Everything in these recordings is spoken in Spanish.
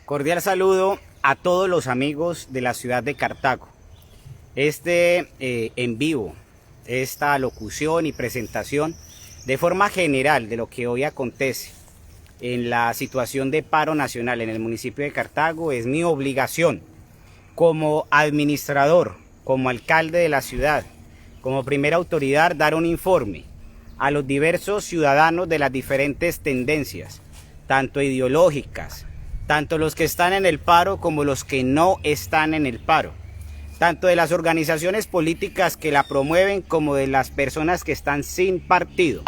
Cordial saludo a todos los amigos de la ciudad de Cartago. En vivo, esta locución y presentación de forma general de lo que hoy acontece en la situación de paro nacional en el municipio de Cartago es mi obligación como administrador, como alcalde de la ciudad, como primera autoridad, dar un informe a los diversos ciudadanos de las diferentes tendencias, tanto ideológicas, tanto los que están en el paro como los que no están en el paro, tanto de las organizaciones políticas que la promueven como de las personas que están sin partido,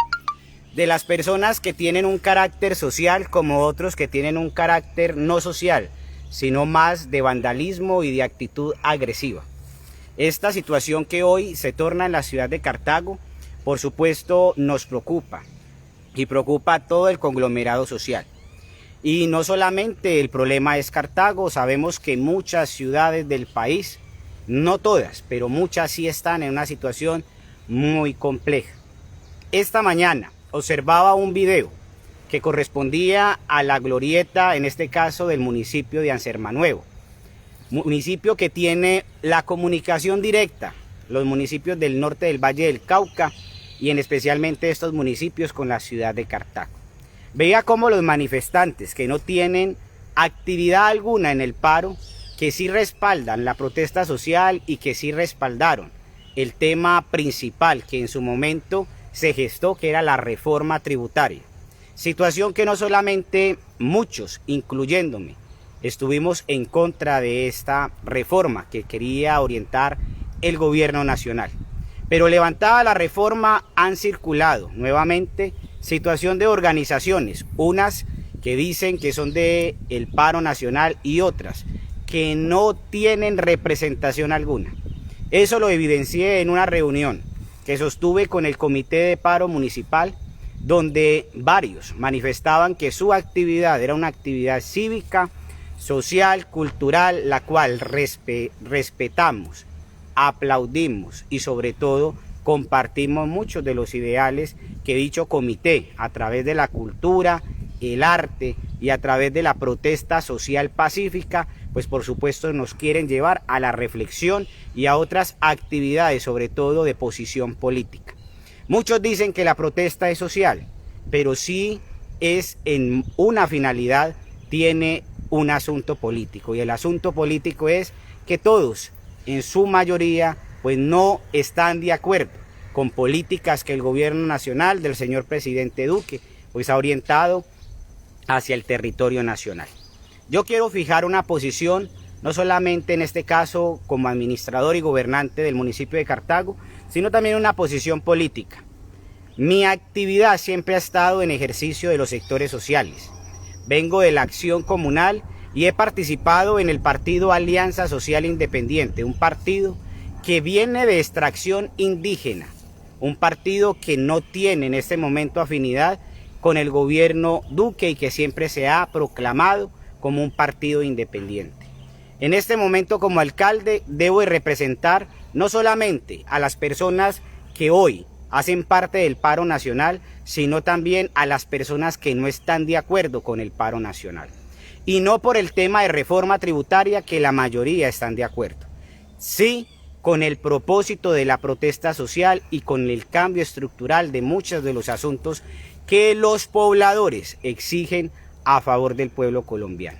de las personas que tienen un carácter social como otros que tienen un carácter no social, sino más de vandalismo y de actitud agresiva. Esta situación que hoy se torna en la ciudad de Cartago, por supuesto, nos preocupa y preocupa a todo el conglomerado social. Y no solamente el problema es Cartago, sabemos que muchas ciudades del país, no todas, pero muchas sí están en una situación muy compleja. Esta mañana observaba un video que correspondía a la glorieta, en este caso del municipio de Ansermanuevo, municipio que tiene la comunicación directa, los municipios del norte del Valle del Cauca y en especialmente estos municipios con la ciudad de Cartago. Veía cómo los manifestantes que no tienen actividad alguna en el paro, que sí respaldan la protesta social y que sí respaldaron el tema principal que en su momento se gestó, que era la reforma tributaria. Situación que no solamente muchos, incluyéndome, estuvimos en contra de esta reforma que quería orientar el gobierno nacional. Pero levantada la reforma han circulado nuevamente situación de organizaciones, unas que dicen que son del paro nacional y otras que no tienen representación alguna. Eso lo evidencié en una reunión que sostuve con el comité de paro municipal, donde varios manifestaban que su actividad era una actividad cívica, social, cultural, la cual respetamos, aplaudimos y sobre todo compartimos muchos de los ideales que dicho comité, a través de la cultura, el arte y a través de la protesta social pacífica, pues por supuesto nos quieren llevar a la reflexión y a otras actividades, sobre todo de posición política. Muchos dicen que la protesta es social, pero sí es en una finalidad, tiene un asunto político, y el asunto político es que todos, en su mayoría, pues no están de acuerdo con políticas que el gobierno nacional del señor presidente Duque pues ha orientado hacia el territorio nacional. Yo quiero fijar una posición, no solamente en este caso como administrador y gobernante del municipio de Cartago, sino también una posición política. Mi actividad siempre ha estado en ejercicio de los sectores sociales. Vengo de la acción comunal y he participado en el partido Alianza Social Independiente, un partido que viene de extracción indígena, un partido que no tiene en este momento afinidad con el gobierno Duque y que siempre se ha proclamado como un partido independiente. En este momento como alcalde debo de representar no solamente a las personas que hoy hacen parte del paro nacional, sino también a las personas que no están de acuerdo con el paro nacional. Y no por el tema de reforma tributaria, que la mayoría están de acuerdo. Sí, con el propósito de la protesta social y con el cambio estructural de muchos de los asuntos que los pobladores exigen a favor del pueblo colombiano.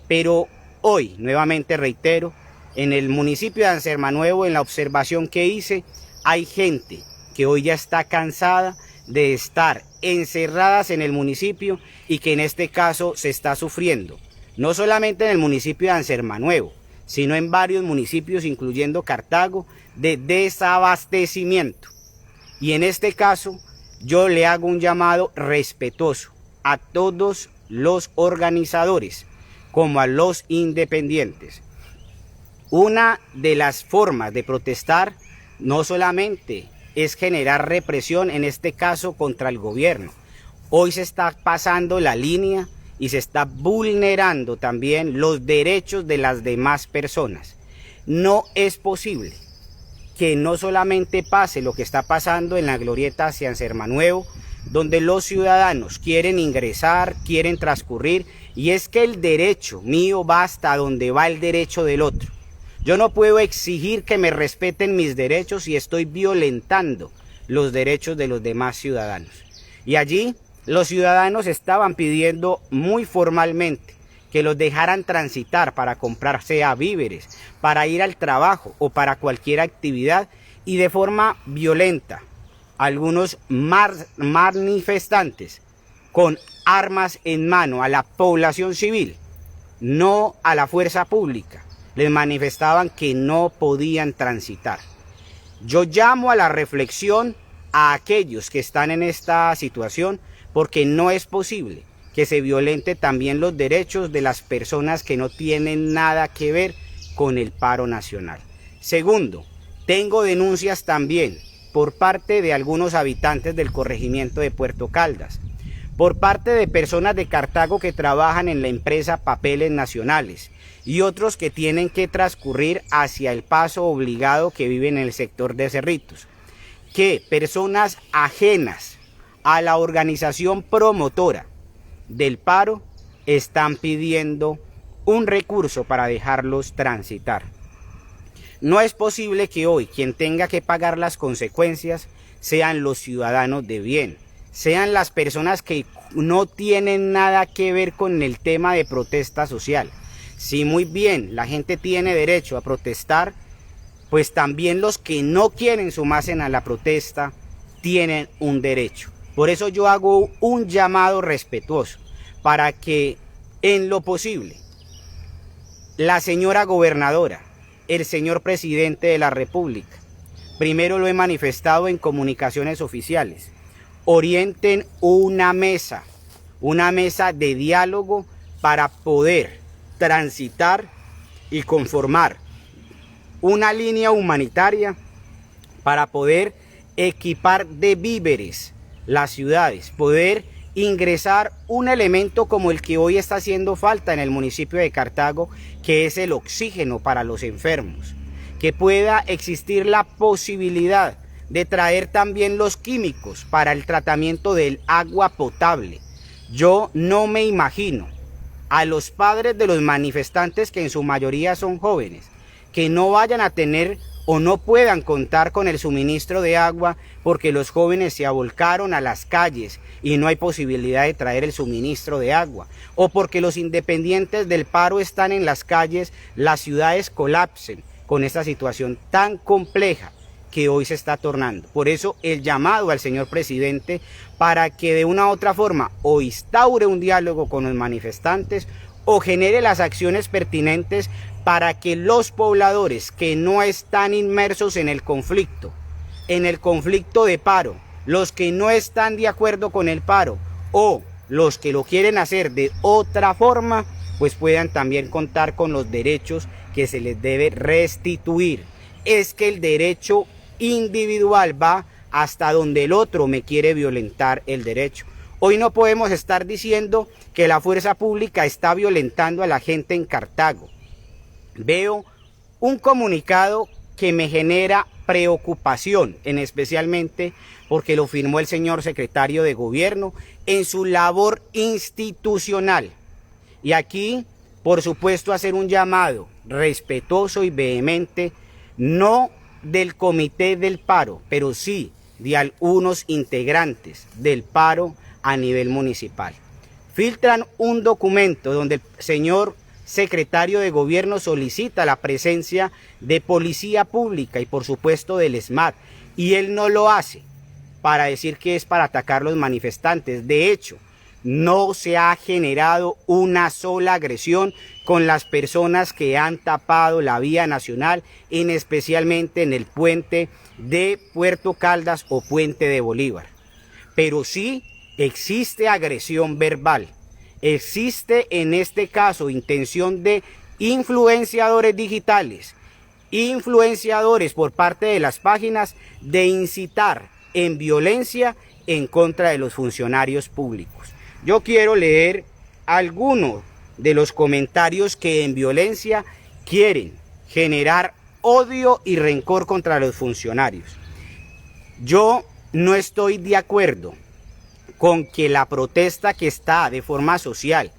Pero hoy, nuevamente reitero, en el municipio de Ansermanuevo, en la observación que hice, hay gente que hoy ya está cansada de estar encerradas en el municipio y que en este caso se está sufriendo, no solamente en el municipio de Ansermanuevo, sino en varios municipios, incluyendo Cartago, de desabastecimiento. Y en este caso, yo le hago un llamado respetuoso a todos los organizadores, como a los independientes. Una de las formas de protestar no solamente es generar represión, en este caso contra el gobierno. Hoy se está pasando la línea y se está vulnerando también los derechos de las demás personas. No es posible que no solamente pase lo que está pasando en la glorieta hacia Ansermanuevo, donde los ciudadanos quieren ingresar, quieren transcurrir, y es que el derecho mío va hasta donde va el derecho del otro. Yo no puedo exigir que me respeten mis derechos si estoy violentando los derechos de los demás ciudadanos. Y allí los ciudadanos estaban pidiendo muy formalmente que los dejaran transitar para comprar sea víveres, para ir al trabajo o para cualquier actividad, y de forma violenta algunos manifestantes con armas en mano a la población civil, no a la fuerza pública, les manifestaban que no podían transitar. Yo llamo a la reflexión a aquellos que están en esta situación, porque no es posible que se violente también los derechos de las personas que no tienen nada que ver con el paro nacional. Segundo, tengo denuncias también por parte de algunos habitantes del corregimiento de Puerto Caldas, por parte de personas de Cartago que trabajan en la empresa Papeles Nacionales y otros que tienen que transcurrir hacia el paso obligado que viven en el sector de Cerritos, que personas ajenas a la organización promotora del paro están pidiendo un recurso para dejarlos transitar. No es posible que hoy quien tenga que pagar las consecuencias sean los ciudadanos de bien, sean las personas que no tienen nada que ver con el tema de protesta social. Si muy bien la gente tiene derecho a protestar, pues también los que no quieren sumarse a la protesta tienen un derecho. Por eso yo hago un llamado respetuoso para que en lo posible la señora gobernadora, el señor presidente de la República, primero lo he manifestado en comunicaciones oficiales, orienten una mesa de diálogo para poder transitar y conformar una línea humanitaria para poder equipar de víveres las ciudades, poder ingresar un elemento como el que hoy está haciendo falta en el municipio de Cartago, que es el oxígeno para los enfermos, que pueda existir la posibilidad de traer también los químicos para el tratamiento del agua potable. Yo no me imagino a los padres de los manifestantes, que en su mayoría son jóvenes, que no vayan a tener o no puedan contar con el suministro de agua porque los jóvenes se avolcaron a las calles y no hay posibilidad de traer el suministro de agua, o porque los independientes del paro están en las calles, las ciudades colapsen con esta situación tan compleja que hoy se está tornando. Por eso el llamado al señor presidente para que de una u otra forma o instaure un diálogo con los manifestantes o genere las acciones pertinentes para que los pobladores que no están inmersos en el conflicto de paro, los que no están de acuerdo con el paro o los que lo quieren hacer de otra forma, pues puedan también contar con los derechos que se les debe restituir. Es que el derecho individual va hasta donde el otro me quiere violentar el derecho. Hoy no podemos estar diciendo que la fuerza pública está violentando a la gente en Cartago. Veo un comunicado que me genera preocupación, especialmente porque lo firmó el señor secretario de Gobierno en su labor institucional. Y aquí, por supuesto, hacer un llamado respetuoso y vehemente, no del comité del paro, pero sí de algunos integrantes del paro a nivel municipal. Filtran un documento donde el señor secretario de Gobierno solicita la presencia de policía pública y por supuesto del SMAT, y él no lo hace para decir que es para atacar a los manifestantes. De hecho, no se ha generado una sola agresión con las personas que han tapado la vía nacional, especialmente en el puente de Puerto Caldas o puente de Bolívar. Pero sí existe agresión verbal. Existe en este caso intención de influenciadores digitales, influenciadores por parte de las páginas de incitar en violencia en contra de los funcionarios públicos. Yo quiero leer algunos de los comentarios que en violencia quieren generar odio y rencor contra los funcionarios. Yo no estoy de acuerdo con que la protesta que está de forma social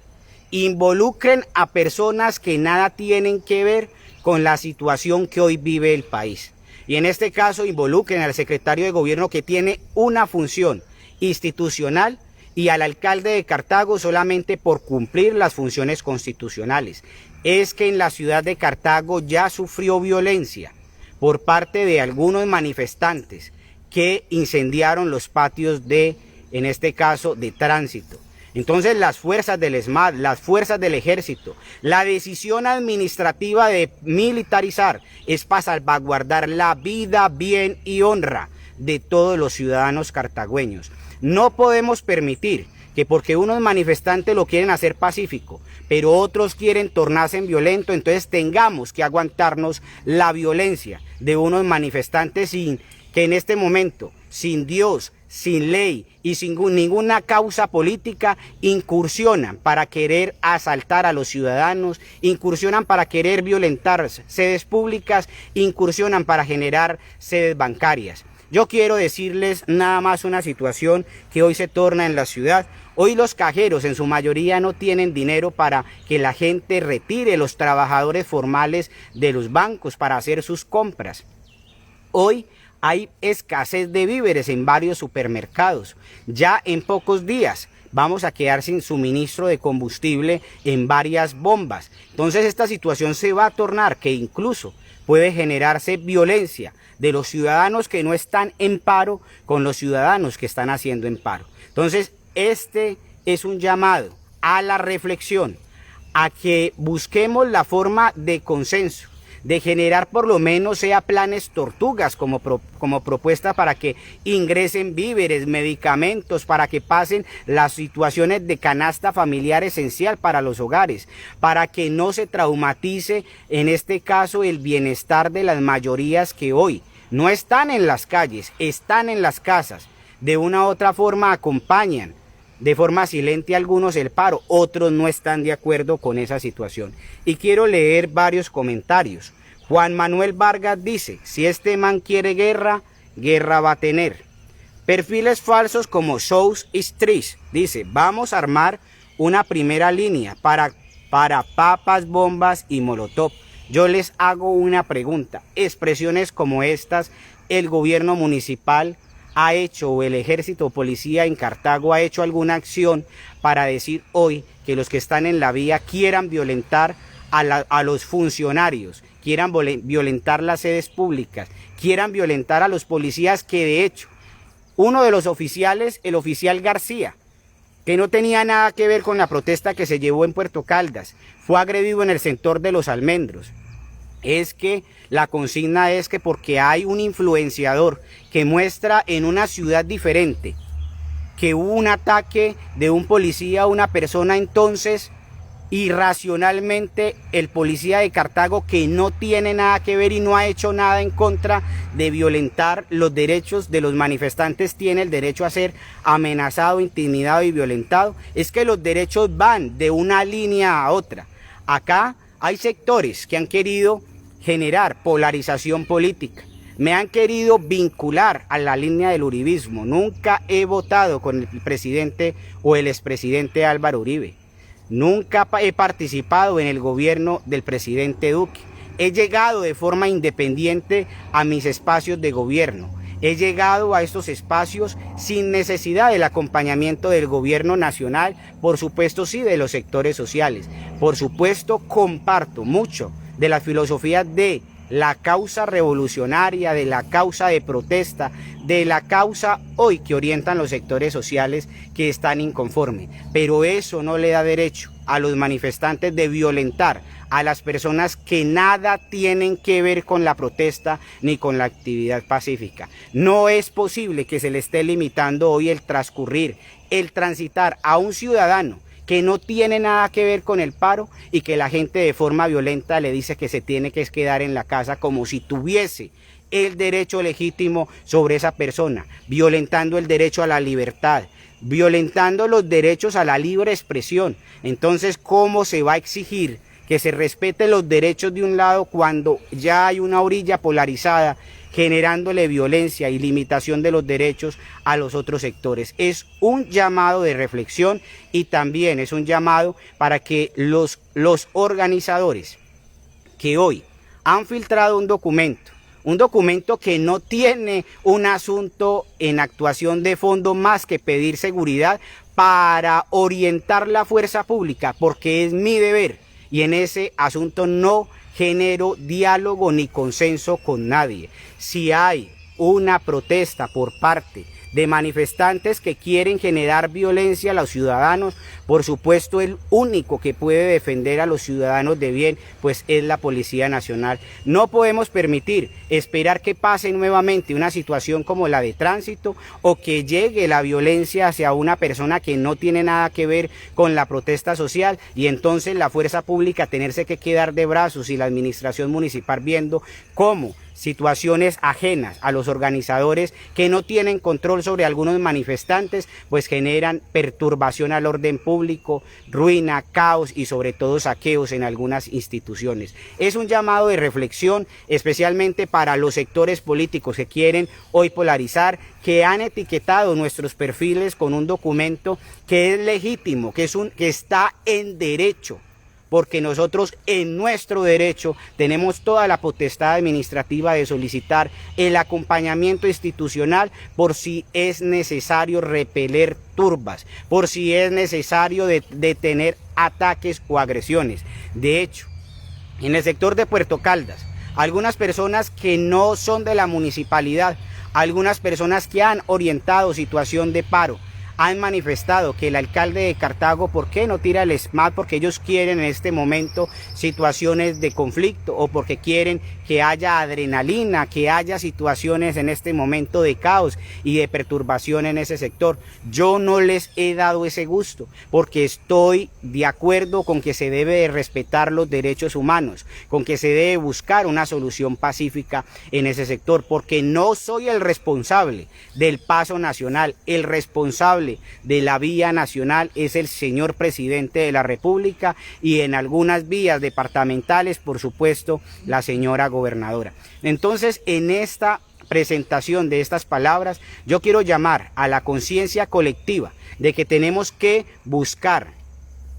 involucren a personas que nada tienen que ver con la situación que hoy vive el país. Y en este caso involucren al secretario de gobierno, que tiene una función institucional, y al alcalde de Cartago solamente por cumplir las funciones constitucionales. Es que en la ciudad de Cartago ya sufrió violencia por parte de algunos manifestantes que incendiaron los patios de, en este caso, de tránsito. Entonces las fuerzas del ESMAD, las fuerzas del ejército, la decisión administrativa de militarizar es para salvaguardar la vida, bien y honra de todos los ciudadanos cartagüeños. No podemos permitir que porque unos manifestantes lo quieren hacer pacífico, pero otros quieren tornarse en violento, entonces tengamos que aguantarnos la violencia de unos manifestantes sin que en este momento, sin Dios, sin ley y sin ninguna causa política, incursionan para querer asaltar a los ciudadanos, incursionan para querer violentar sedes públicas, incursionan para generar sedes bancarias. Yo quiero decirles nada más una situación que hoy se torna en la ciudad. Hoy los cajeros en su mayoría no tienen dinero para que la gente retire los trabajadores formales de los bancos para hacer sus compras. Hoy hay escasez de víveres en varios supermercados. Ya en pocos días vamos a quedar sin suministro de combustible en varias bombas. Entonces esta situación se va a tornar que incluso puede generarse violencia de los ciudadanos que no están en paro con los ciudadanos que están haciendo en paro. Entonces, este es un llamado a la reflexión, a que busquemos la forma de consenso, de generar por lo menos sea planes tortugas como propuesta para que ingresen víveres, medicamentos, para que pasen las situaciones de canasta familiar esencial para los hogares, para que no se traumatice en este caso el bienestar de las mayorías que hoy no están en las calles, están en las casas, de una u otra forma acompañan de forma silente algunos el paro, otros no están de acuerdo con esa situación. Y quiero leer varios comentarios. Juan Manuel Vargas dice: si este man quiere guerra, guerra va a tener. Perfiles falsos como Shows Street dice: vamos a armar una primera línea para papas, bombas y molotov. Yo les hago una pregunta. Expresiones como estas, el gobierno municipal ha hecho, o el ejército o policía en Cartago ha hecho alguna acción para decir hoy que los que están en la vía quieran violentar a los funcionarios, quieran violentar las sedes públicas, quieran violentar a los policías, que de hecho uno de los oficiales, el oficial García, que no tenía nada que ver con la protesta que se llevó en Puerto Caldas, fue agredido en el sector de Los Almendros. Es que la consigna es que porque hay un influenciador que muestra en una ciudad diferente que hubo un ataque de un policía a una persona, entonces irracionalmente el policía de Cartago, que no tiene nada que ver y no ha hecho nada en contra de violentar los derechos de los manifestantes, tiene el derecho a ser amenazado, intimidado y violentado. Es que los derechos van de una línea a otra. Acá hay sectores que han querido generar polarización política, me han querido vincular a la línea del uribismo. Nunca he votado con el presidente o el expresidente Álvaro Uribe. Nunca he participado en el gobierno del presidente Duque. He llegado de forma independiente a mis espacios de gobierno. He llegado a estos espacios sin necesidad del acompañamiento del gobierno nacional, por supuesto sí de los sectores sociales. Por supuesto comparto mucho de la filosofía de la causa revolucionaria, de la causa de protesta, de la causa hoy que orientan los sectores sociales que están inconformes. Pero eso no le da derecho a los manifestantes de violentar a las personas que nada tienen que ver con la protesta ni con la actividad pacífica. No es posible que se le esté limitando hoy el transcurrir, el transitar a un ciudadano que no tiene nada que ver con el paro, y que la gente de forma violenta le dice que se tiene que quedar en la casa como si tuviese el derecho legítimo sobre esa persona, violentando el derecho a la libertad, violentando los derechos a la libre expresión. Entonces, ¿cómo se va a exigir que se respeten los derechos de un lado cuando ya hay una orilla polarizada generándole violencia y limitación de los derechos a los otros sectores. Es un llamado de reflexión y también es un llamado para que los organizadores que hoy han filtrado un documento que no tiene un asunto en actuación de fondo más que pedir seguridad para orientar la fuerza pública, porque es mi deber y en ese asunto no genero diálogo ni consenso con nadie. Si hay una protesta por parte de manifestantes que quieren generar violencia a los ciudadanos, por supuesto el único que puede defender a los ciudadanos de bien pues es la Policía Nacional. No podemos permitir esperar que pase nuevamente una situación como la de tránsito o que llegue la violencia hacia una persona que no tiene nada que ver con la protesta social y entonces la fuerza pública tenerse que quedar de brazos y la administración municipal viendo cómo situaciones ajenas a los organizadores que no tienen control sobre algunos manifestantes, pues generan perturbación al orden público, ruina, caos y sobre todo saqueos en algunas instituciones. Es un llamado de reflexión, especialmente para los sectores políticos que quieren hoy polarizar, que han etiquetado nuestros perfiles con un documento que es legítimo, que está en derecho, porque nosotros en nuestro derecho tenemos toda la potestad administrativa de solicitar el acompañamiento institucional por si es necesario repeler turbas, por si es necesario detener ataques o agresiones. De hecho, en el sector de Puerto Caldas, algunas personas que no son de la municipalidad, algunas personas que han orientado situación de paro, han manifestado que el alcalde de Cartago, ¿por qué no tira el SMAT? Porque ellos quieren en este momento situaciones de conflicto o porque quieren que haya adrenalina, que haya situaciones en este momento de caos y de perturbación en ese sector. Yo no les he dado ese gusto porque estoy de acuerdo con que se debe de respetar los derechos humanos, con que se debe buscar una solución pacífica en ese sector, porque no soy el responsable del paso nacional, el responsable de la vía nacional es el señor presidente de la República y en algunas vías departamentales, por supuesto, la señora gobernadora. Entonces, en esta presentación de estas palabras, yo quiero llamar a la conciencia colectiva de que tenemos que buscar,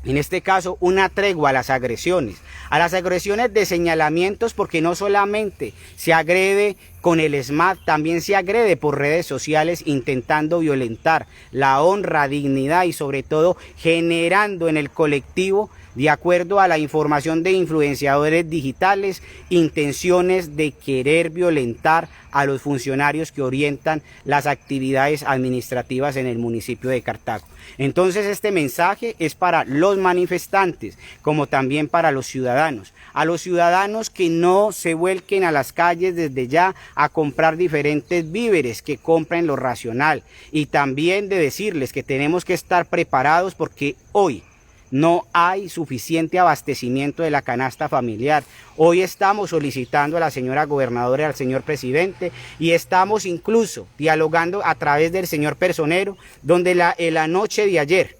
en este caso, una tregua a las agresiones de señalamientos, porque no solamente se agrede con el SMAT, también se agrede por redes sociales intentando violentar la honra, dignidad y sobre todo generando en el colectivo, de acuerdo a la información de influenciadores digitales, intenciones de querer violentar a los funcionarios que orientan las actividades administrativas en el municipio de Cartago. Entonces este mensaje es para los manifestantes, como también para los ciudadanos. A los ciudadanos que no se vuelquen a las calles desde ya a comprar diferentes víveres, que compren lo racional. Y también de decirles que tenemos que estar preparados porque hoy no hay suficiente abastecimiento de la canasta familiar. Hoy estamos solicitando a la señora gobernadora y al señor presidente y estamos incluso dialogando a través del señor personero, donde la noche de ayer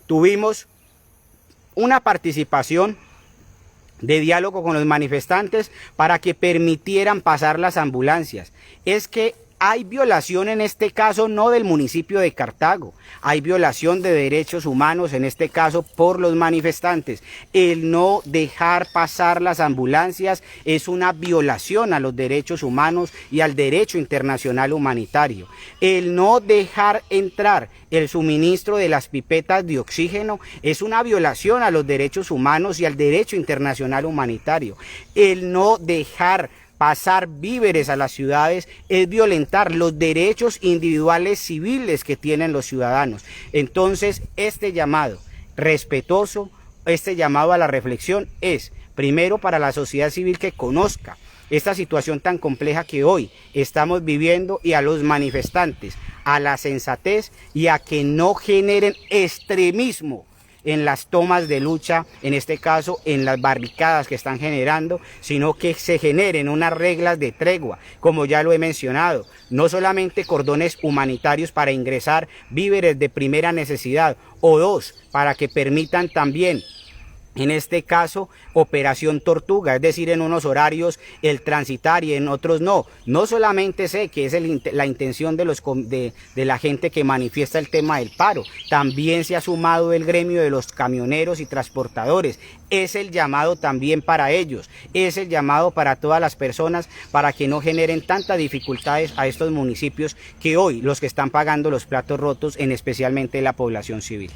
tuvimos una participación de diálogo con los manifestantes para que permitieran pasar las ambulancias. Es que hay violación en este caso no del municipio de Cartago, hay violación de derechos humanos en este caso por los manifestantes. El no dejar pasar las ambulancias es una violación a los derechos humanos y al derecho internacional humanitario. El no dejar entrar el suministro de las pipetas de oxígeno es una violación a los derechos humanos y al derecho internacional humanitario. El no dejar pasar víveres a las ciudades es violentar los derechos individuales civiles que tienen los ciudadanos. Entonces, este llamado respetuoso, este llamado a la reflexión es, primero, para la sociedad civil que conozca esta situación tan compleja que hoy estamos viviendo, y a los manifestantes, a la sensatez y a que no generen extremismo en las tomas de lucha, en este caso en las barricadas que están generando, sino que se generen unas reglas de tregua, como ya lo he mencionado, no solamente cordones humanitarios para ingresar víveres de primera necesidad, o dos, para que permitan también En este caso, Operación Tortuga, es decir, en unos horarios el transitar y en otros no. No solamente sé que es la intención de la gente que manifiesta el tema del paro, también se ha sumado el gremio de los camioneros y transportadores. Es el llamado también para ellos, es el llamado para todas las personas para que no generen tantas dificultades a estos municipios que hoy los que están pagando los platos rotos, en especialmente la población civil.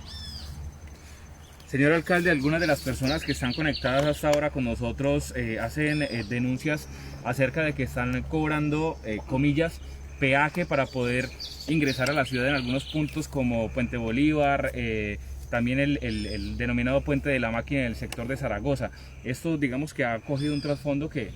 Señor alcalde, algunas de las personas que están conectadas hasta ahora con nosotros hacen denuncias acerca de que están cobrando, comillas, peaje para poder ingresar a la ciudad en algunos puntos como Puente Bolívar, también el denominado Puente de la Máquina en el sector de Zaragoza. Esto, digamos, que ha cogido un trasfondo que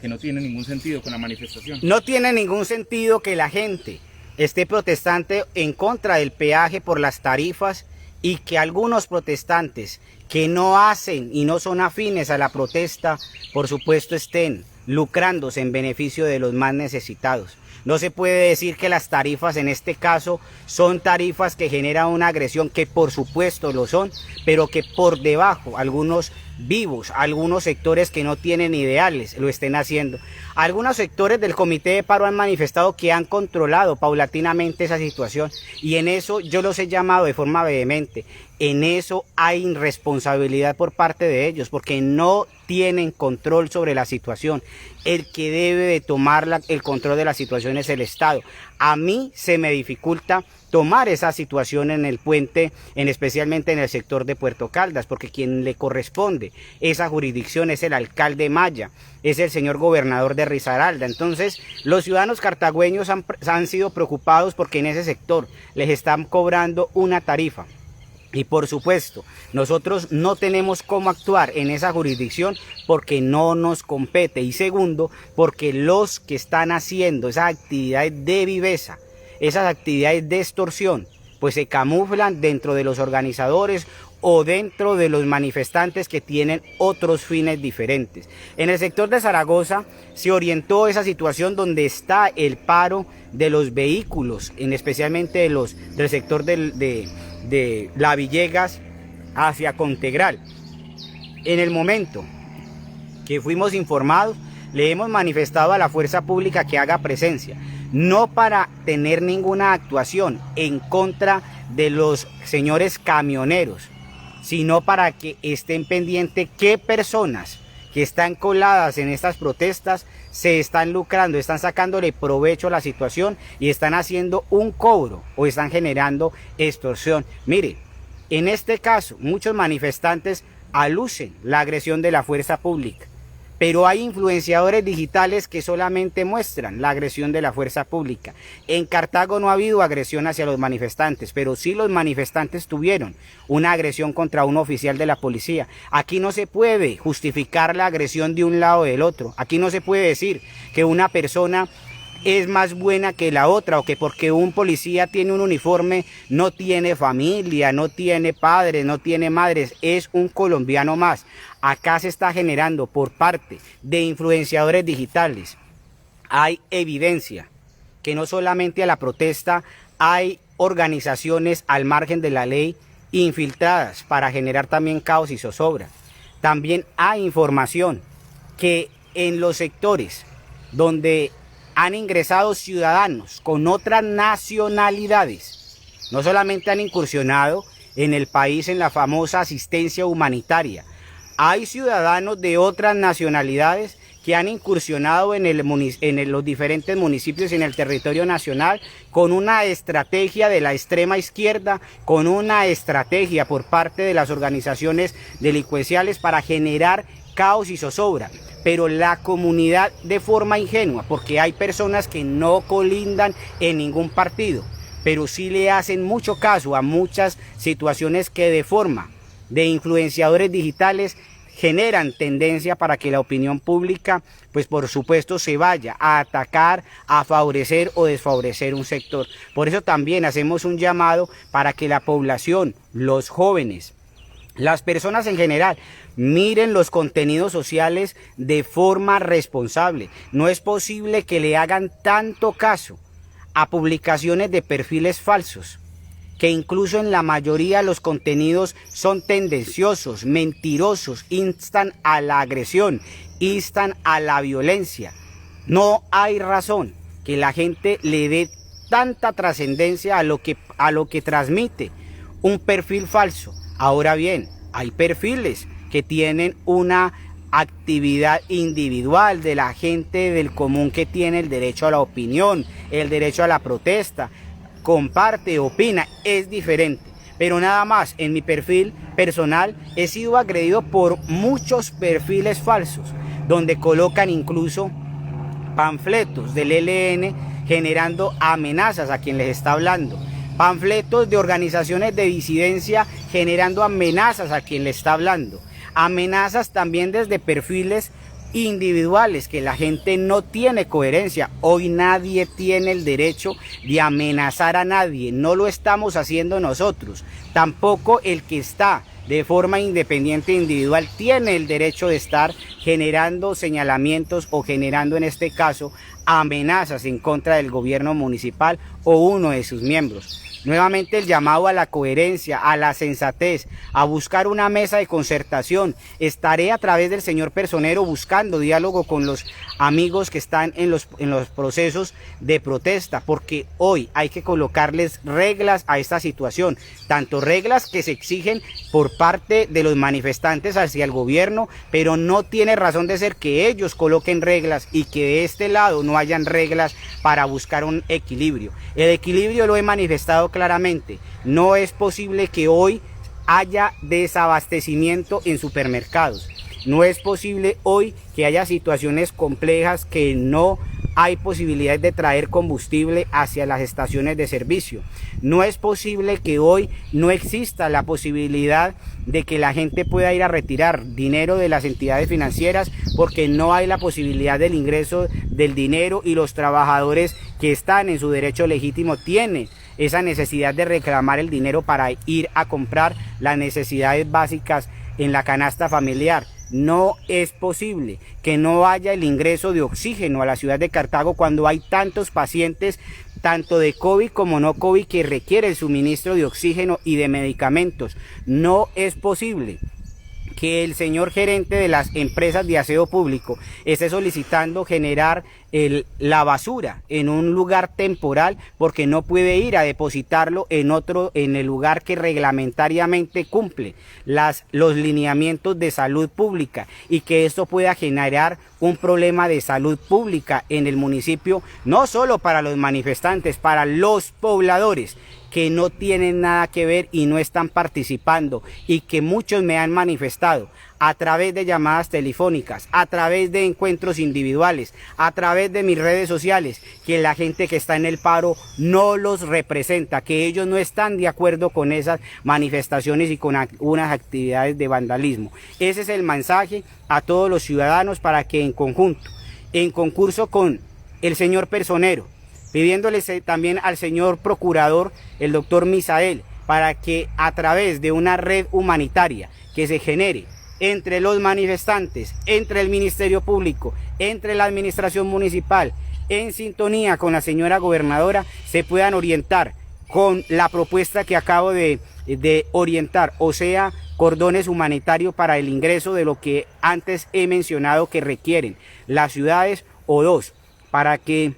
no tiene ningún sentido con la manifestación. No tiene ningún sentido que la gente esté protestante en contra del peaje por las tarifas y que algunos protestantes que no hacen y no son afines a la protesta, por supuesto, estén lucrándose en beneficio de los más necesitados. No se puede decir que las tarifas en este caso son tarifas que generan una agresión, que por supuesto lo son, pero que por debajo algunos vivos, algunos sectores que no tienen ideales lo estén haciendo. Algunos sectores del Comité de Paro han manifestado que han controlado paulatinamente esa situación y en eso yo los he llamado de forma vehemente. En eso hay irresponsabilidad por parte de ellos porque no tienen control sobre la situación. El que debe de tomar el control de la situación es el Estado. A mí se me dificulta tomar esa situación en el puente, especialmente en el sector de Puerto Caldas, porque quien le corresponde esa jurisdicción es el alcalde Maya, es el señor gobernador de Risaralda. Entonces, los ciudadanos cartagüeños han sido preocupados porque en ese sector les están cobrando una tarifa. Y por supuesto, nosotros no tenemos cómo actuar en esa jurisdicción porque no nos compete. Y segundo, porque los que están haciendo esas actividades de viveza, esas actividades de extorsión, pues se camuflan dentro de los organizadores o dentro de los manifestantes que tienen otros fines diferentes. En el sector de Zaragoza se orientó esa situación donde está el paro de los vehículos, especialmente del sector de La Villegas hacia Contegral. En el momento que fuimos informados, le hemos manifestado a la fuerza pública que haga presencia, no para tener ninguna actuación en contra de los señores camioneros, sino para que estén pendientes qué personas que están coladas en estas protestas se están lucrando, están sacándole provecho a la situación y están haciendo un cobro o están generando extorsión. Mire, en este caso muchos manifestantes alucen la agresión de la fuerza pública, pero hay influenciadores digitales que solamente muestran la agresión de la fuerza pública. En Cartago no ha habido agresión hacia los manifestantes, pero sí los manifestantes tuvieron una agresión contra un oficial de la policía. Aquí no se puede justificar la agresión de un lado o del otro. Aquí no se puede decir que una persona es más buena que la otra o que porque un policía tiene un uniforme no tiene familia, no tiene padres, no tiene madres, es un colombiano más. Acá se está generando por parte de influenciadores digitales. Hay evidencia que no solamente a la protesta hay organizaciones al margen de la ley infiltradas para generar también caos y zozobra. También hay información que en los sectores donde han ingresado ciudadanos con otras nacionalidades, no solamente han incursionado en el país en la famosa asistencia humanitaria, hay ciudadanos de otras nacionalidades que han incursionado en los diferentes municipios y en el territorio nacional con una estrategia de la extrema izquierda, con una estrategia por parte de las organizaciones delincuenciales para generar caos y zozobra. Pero la comunidad de forma ingenua, porque hay personas que no colindan en ningún partido, pero sí le hacen mucho caso a muchas situaciones que de forma de influenciadores digitales generan tendencia para que la opinión pública, pues por supuesto, se vaya a atacar, a favorecer o desfavorecer un sector. Por eso también hacemos un llamado para que la población, los jóvenes, las personas en general, miren los contenidos sociales de forma responsable. No es posible que le hagan tanto caso a publicaciones de perfiles falsos que incluso en la mayoría los contenidos son tendenciosos, mentirosos, instan a la agresión, instan a la violencia. No hay razón que la gente le dé tanta trascendencia a lo que transmite un perfil falso. Ahora bien, hay perfiles que tienen una actividad individual de la gente del común que tiene el derecho a la opinión, el derecho a la protesta, comparte, opina, es diferente. Pero nada más, en mi perfil personal he sido agredido por muchos perfiles falsos, donde colocan incluso panfletos del ELN generando amenazas a quien les está hablando, panfletos de organizaciones de disidencia generando amenazas a quien les está hablando, amenazas también desde perfiles individuales, que la gente no tiene coherencia. Hoy nadie tiene el derecho de amenazar a nadie, no lo estamos haciendo nosotros, tampoco el que está de forma independiente e individual tiene el derecho de estar generando señalamientos o generando en este caso amenazas en contra del gobierno municipal o uno de sus miembros. Nuevamente el llamado a la coherencia, a la sensatez, a buscar una mesa de concertación. Estaré a través del señor Personero buscando diálogo con los amigos que están en los procesos de protesta, porque hoy hay que colocarles reglas a esta situación, tanto reglas que se exigen por parte de los manifestantes hacia el gobierno, pero no tiene razón de ser que ellos coloquen reglas y que de este lado no hayan reglas para buscar un equilibrio. El equilibrio lo he manifestado claramente. No es posible que hoy haya desabastecimiento en supermercados. No es posible hoy que haya situaciones complejas que no hay posibilidades de traer combustible hacia las estaciones de servicio. No es posible que hoy no exista la posibilidad de que la gente pueda ir a retirar dinero de las entidades financieras porque no hay la posibilidad del ingreso del dinero y los trabajadores que están en su derecho legítimo tienen esa necesidad de reclamar el dinero para ir a comprar las necesidades básicas en la canasta familiar. No es posible que no haya el ingreso de oxígeno a la ciudad de Cartago cuando hay tantos pacientes, tanto de COVID como no COVID, que requieren el suministro de oxígeno y de medicamentos. No es posible que el señor gerente de las empresas de aseo público esté solicitando generar la basura en un lugar temporal porque no puede ir a depositarlo en el lugar que reglamentariamente cumple los lineamientos de salud pública, y que esto pueda generar un problema de salud pública en el municipio, no solo para los manifestantes, para los pobladores que no tienen nada que ver y no están participando, y que muchos me han manifestado a través de llamadas telefónicas, a través de encuentros individuales, a través de mis redes sociales, que la gente que está en el paro no los representa, que ellos no están de acuerdo con esas manifestaciones y con unas actividades de vandalismo. Ese es el mensaje a todos los ciudadanos para que en conjunto, en concurso con el señor Personero, pidiéndoles también al señor procurador, el doctor Misael, para que a través de una red humanitaria que se genere entre los manifestantes, entre el Ministerio Público, entre la administración municipal, en sintonía con la señora gobernadora, se puedan orientar con la propuesta que acabo de orientar, o sea, cordones humanitarios para el ingreso de lo que antes he mencionado que requieren las ciudades, o dos, para que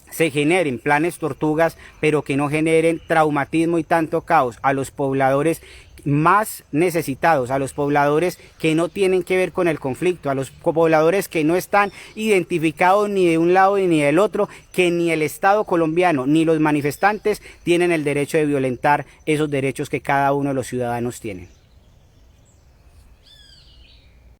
se generen planes tortugas, pero que no generen traumatismo y tanto caos a los pobladores más necesitados, a los pobladores que no tienen que ver con el conflicto, a los pobladores que no están identificados ni de un lado ni del otro, que ni el Estado colombiano ni los manifestantes tienen el derecho de violentar esos derechos que cada uno de los ciudadanos tienen.